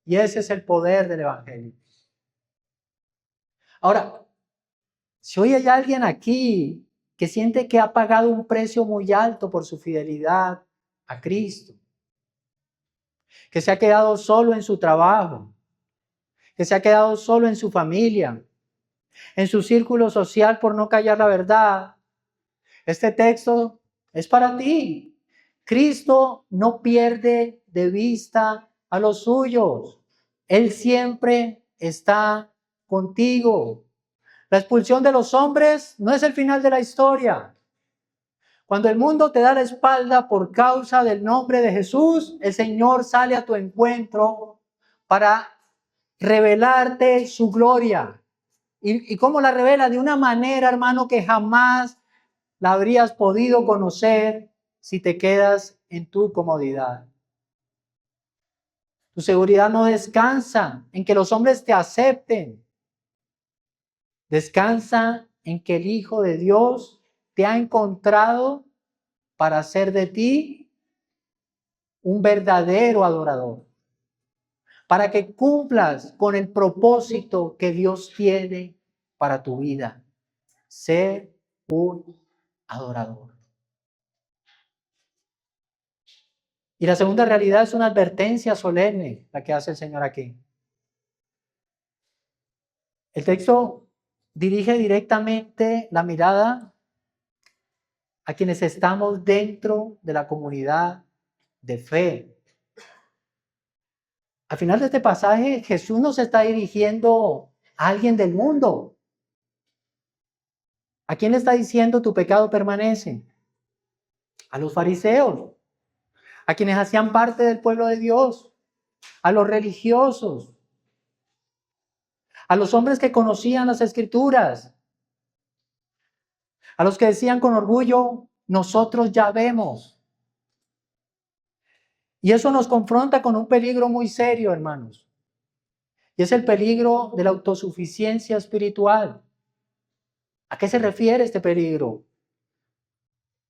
A: Y ese es el poder del evangelio. Ahora, si hoy hay alguien aquí que siente que ha pagado un precio muy alto por su fidelidad a Cristo, que se ha quedado solo en su trabajo, que se ha quedado solo en su familia, en su círculo social por no callar la verdad. Este texto es para ti. Cristo no pierde de vista a los suyos. Él siempre está contigo. La expulsión de los hombres no es el final de la historia. Cuando el mundo te da la espalda por causa del nombre de Jesús, el Señor sale a tu encuentro para revelarte su gloria. ¿Y cómo la revela? De una manera, hermano, que jamás la habrías podido conocer si te quedas en tu comodidad. Tu seguridad no descansa en que los hombres te acepten. Descansa en que el Hijo de Dios te ha encontrado para hacer de ti un verdadero adorador, para que cumplas con el propósito que Dios tiene para tu vida, ser un adorador. Y la segunda realidad es una advertencia solemne, la que hace el Señor aquí. El texto dirige directamente la mirada a quienes estamos dentro de la comunidad de fe. Al final de este pasaje, Jesús nos está dirigiendo a alguien del mundo. ¿A quién le está diciendo tu pecado permanece? A los fariseos, a quienes hacían parte del pueblo de Dios, a los religiosos, a los hombres que conocían las Escrituras, a los que decían con orgullo, nosotros ya vemos. Y eso nos confronta con un peligro muy serio, hermanos. Y es el peligro de la autosuficiencia espiritual. ¿A qué se refiere este peligro?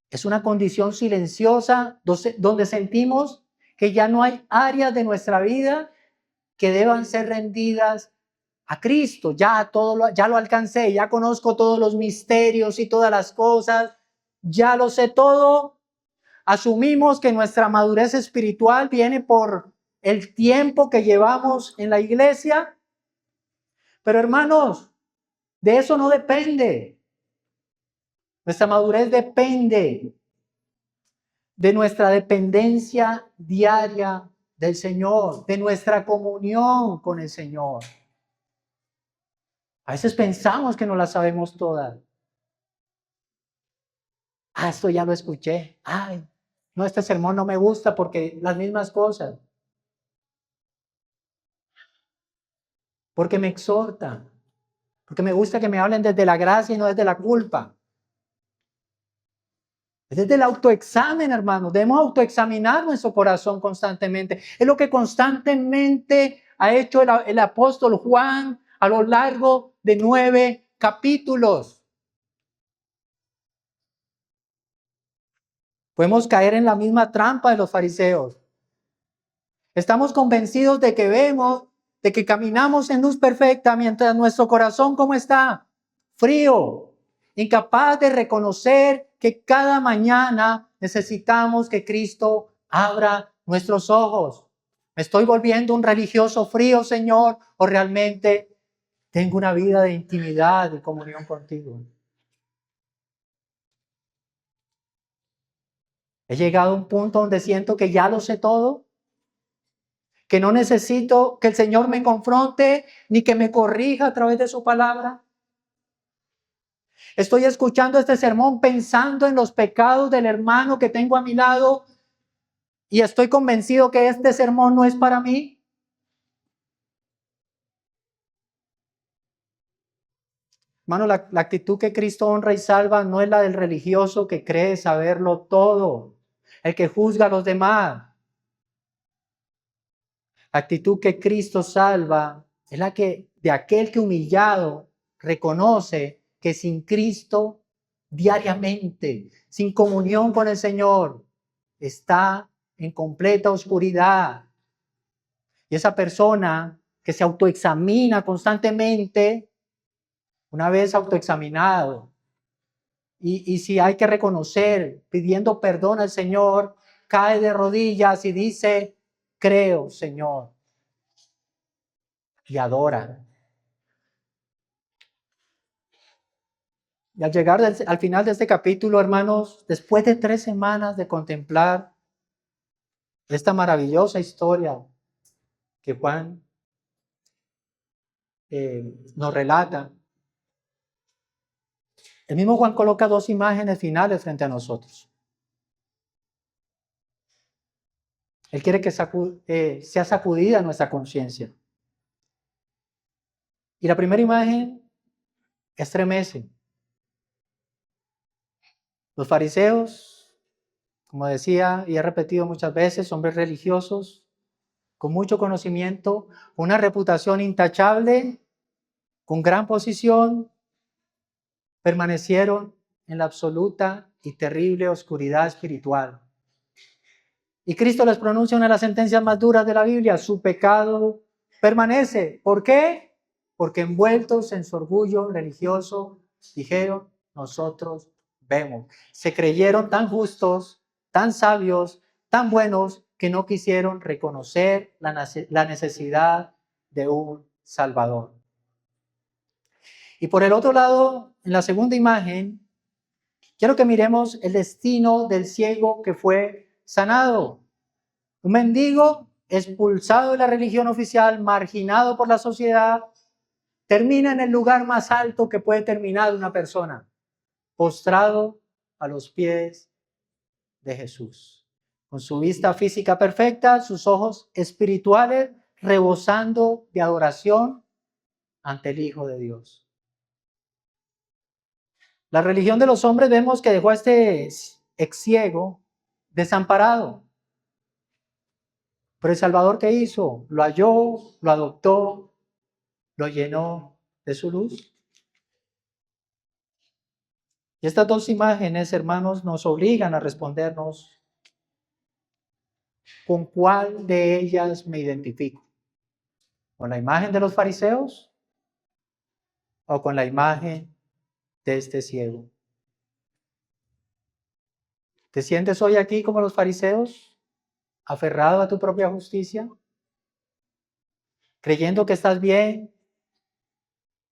A: Es una condición silenciosa donde sentimos que ya no hay áreas de nuestra vida que deban ser rendidas a Cristo. Ya lo alcancé, ya conozco todos los misterios y todas las cosas, ya lo sé todo. Asumimos que nuestra madurez espiritual viene por el tiempo que llevamos en la iglesia. Pero hermanos, de eso no depende. Nuestra madurez depende de nuestra dependencia diaria del Señor, de nuestra comunión con el Señor. A veces pensamos que no la sabemos todas. Esto ya lo escuché. No, este sermón no me gusta porque las mismas cosas. Porque me exhorta. Porque me gusta que me hablen desde la gracia y no desde la culpa. Es desde el autoexamen, hermanos. Debemos autoexaminar nuestro corazón constantemente. Es lo que constantemente ha hecho el apóstol Juan a lo largo de 9 capítulos. Podemos caer en la misma trampa de los fariseos. Estamos convencidos de que vemos, de que caminamos en luz perfecta, mientras nuestro corazón, ¿cómo está? Frío, incapaz de reconocer que cada mañana necesitamos que Cristo abra nuestros ojos. ¿Me estoy volviendo un religioso frío, Señor? ¿O realmente tengo una vida de intimidad y comunión contigo? He llegado a un punto donde siento que ya lo sé todo, que no necesito que el Señor me confronte ni que me corrija a través de su palabra. Estoy escuchando este sermón pensando en los pecados del hermano que tengo a mi lado y estoy convencido que este sermón no es para mí. Hermano, la actitud que Cristo honra y salva no es la del religioso que cree saberlo todo, el que juzga a los demás. La actitud que Cristo salva es la que de aquel que humillado reconoce que sin Cristo diariamente, sin comunión con el Señor, está en completa oscuridad. Y esa persona que se autoexamina constantemente, una vez autoexaminado, Y si hay que reconocer, pidiendo perdón al Señor, cae de rodillas y dice, creo, Señor, y adora. Y al llegar al final de este capítulo, hermanos, después de 3 semanas de contemplar esta maravillosa historia que Juan nos relata, el mismo Juan coloca 2 imágenes finales frente a nosotros. Él quiere que sea sacudida nuestra conciencia. Y la primera imagen estremece. Los fariseos, como decía y he repetido muchas veces, hombres religiosos, con mucho conocimiento, una reputación intachable, con gran posición, permanecieron en la absoluta y terrible oscuridad espiritual. Y Cristo les pronuncia una de las sentencias más duras de la Biblia: su pecado permanece. ¿Por qué? Porque envueltos en su orgullo religioso, dijeron, nosotros vemos. Se creyeron tan justos, tan sabios, tan buenos, que no quisieron reconocer la necesidad de un Salvador. Y por el otro lado, en la segunda imagen, quiero que miremos el destino del ciego que fue sanado. Un mendigo expulsado de la religión oficial, marginado por la sociedad, termina en el lugar más alto que puede terminar una persona, postrado a los pies de Jesús. Con su vista física perfecta, sus ojos espirituales rebosando de adoración ante el Hijo de Dios. La religión de los hombres vemos que dejó a este ex ciego desamparado. Pero el Salvador, ¿qué hizo? Lo halló, lo adoptó, lo llenó de su luz. Y estas 2 imágenes, hermanos, nos obligan a respondernos: ¿con cuál de ellas me identifico? ¿Con la imagen de los fariseos o con la imagen de este ciego? ¿Te sientes hoy aquí como los fariseos, aferrado a tu propia justicia, creyendo que estás bien,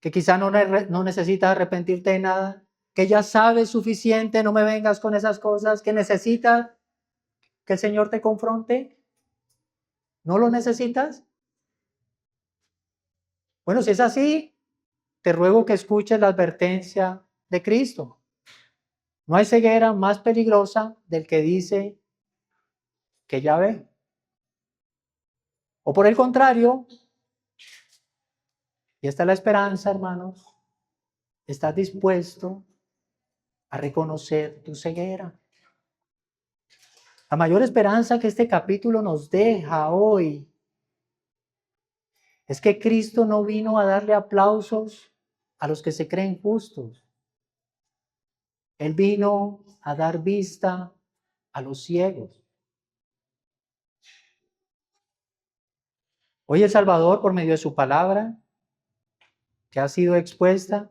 A: que quizá no necesitas arrepentirte de nada, que ya sabes suficiente, no me vengas con esas cosas, que necesitas que el Señor te confronte? ¿No lo necesitas? Bueno, si es así, te ruego que escuches la advertencia de Cristo. No hay ceguera más peligrosa del que dice que ya ve. O por el contrario, y esta es la esperanza, hermanos, estás dispuesto a reconocer tu ceguera. La mayor esperanza que este capítulo nos deja hoy es que Cristo no vino a darle aplausos a los que se creen justos. Él vino a dar vista a los ciegos. Hoy el Salvador, por medio de su palabra, que ha sido expuesta,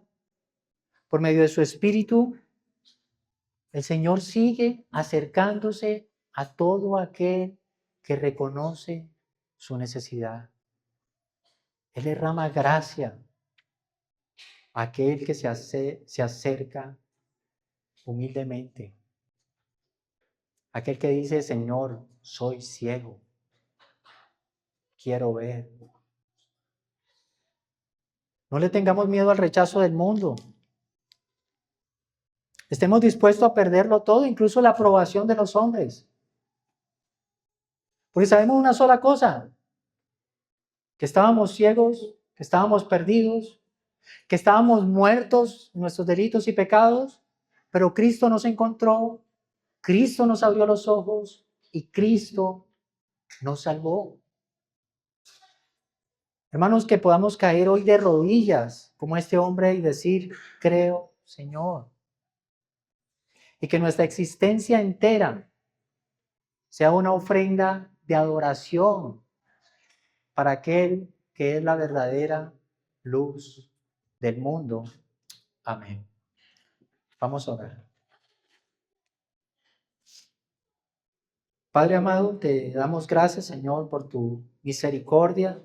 A: por medio de su Espíritu, el Señor sigue acercándose a todo aquel que reconoce su necesidad. Él derrama gracia a aquel que se acerca humildemente. Aquel que dice, Señor, soy ciego, quiero ver. No le tengamos miedo al rechazo del mundo. Estemos dispuestos a perderlo todo, incluso la aprobación de los hombres. Porque sabemos una sola cosa: que estábamos ciegos, que estábamos perdidos, que estábamos muertos en nuestros delitos y pecados, pero Cristo nos encontró, Cristo nos abrió los ojos y Cristo nos salvó. Hermanos, que podamos caer hoy de rodillas como este hombre y decir, creo, Señor. Y que nuestra existencia entera sea una ofrenda de adoración para aquel que es la verdadera luz del mundo. Amén. Vamos a orar. Padre amado, te damos gracias, Señor, por tu misericordia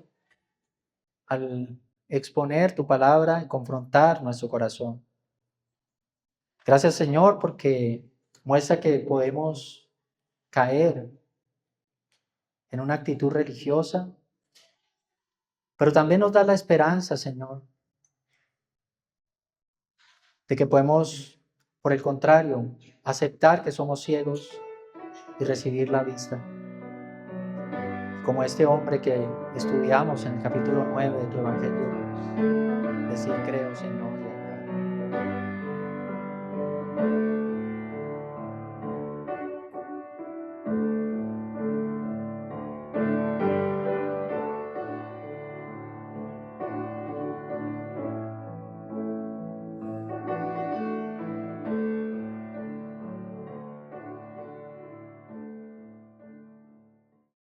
A: al exponer tu palabra y confrontar nuestro corazón. Gracias, Señor, porque muestra que podemos caer en una actitud religiosa, pero también nos da la esperanza, Señor, de que podemos, por el contrario, aceptar que somos ciegos y recibir la vista. Como este hombre que estudiamos en el capítulo 9 de tu Evangelio, decir creo, Señor, y andar.